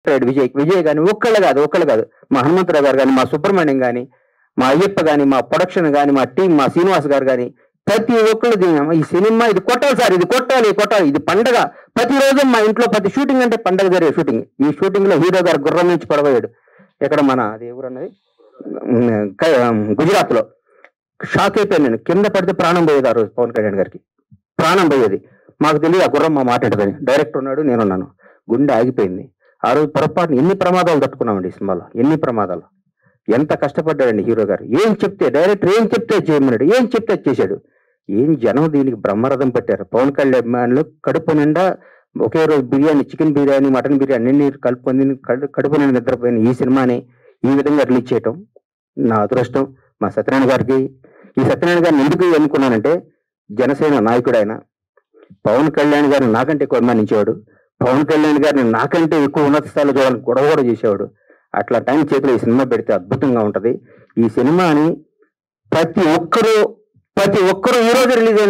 విజయ్ గాని ఒక్కళ్ళు కాదు. మా హనుమంతరావు గారు గాని, మా సుబ్రహ్మణ్యం గాని, మా అయ్యప్ప గాని, మా ప్రొడక్షన్ గాని, మా టీం, మా శ్రీనివాస్ గారు గాని ప్రతి ఒక్కళ్ళు ఈ సినిమా ఇది కొట్టాలి సార్, ఇది కొట్టాలి, ఇది పండగ. ప్రతిరోజు మా ఇంట్లో ప్రతి షూటింగ్ అంటే పండగ జరిగే షూటింగ్. ఈ షూటింగ్ లో హీరో గారు గుర్రం నుంచి పడబోయాడు. ఎక్కడ మన అది ఎవరు అన్నది గుజరాత్ లో. షాక్ అయిపోయాను నేను. కింద పడితే ప్రాణం పోయేది ఆ రోజు. పవన్ కళ్యాణ్ గారికి ప్రాణం పోయేది. మాకు తెలియదు ఆ గుర్రం మా మాట్లాడదని. డైరెక్టర్ ఉన్నాడు, నేనున్నాను. గుండె ఆగిపోయింది. ఆ రోజు పొరపాటున ఎన్ని ప్రమాదాలు తట్టుకున్నామండి ఈ సినిమాలో, ఎన్ని ప్రమాదాలు. ఎంత కష్టపడ్డాడండి హీరో గారు. ఏం చెప్తే డైరెక్టర్ ఏం చెప్తే చేయమన్నాడు, ఏం చెప్తే చేశాడు. ఏం జనం దీనికి బ్రహ్మరథం పెట్టారు. పవన్ కళ్యాణ్ అభిమానులు కడుపు నిండా ఒకే రోజు బిర్యానీ, చికెన్ బిర్యానీ, మటన్ బిర్యానీ అన్ని కలుపుకొని కడుపు నిండా నిద్రపోయిన ఈ సినిమాని ఈ విధంగా రిలీజ్ చేయటం నా అదృష్టం. మా సత్యనారాయణ గారికి, ఈ సత్యనారాయణ గారిని ఎందుకు ఎన్నుకున్నానంటే జనసేన నాయకుడు ఆయన. పవన్ కళ్యాణ్ గారిని నాకంటే ఎక్కువ అభిమానించేవాడు. పవన్ కళ్యాణ్ గారిని నాకంటే ఎక్కువ ఉన్నత స్థాయిలో చూడాలని గొడవ కూడా చేసేవాడు. అట్లా టైం చేతిలో ఈ సినిమా పెడితే అద్భుతంగా ఉంటది. ఈ సినిమాని ప్రతి ఒక్కరూ ఈ రోజు రిలీజ్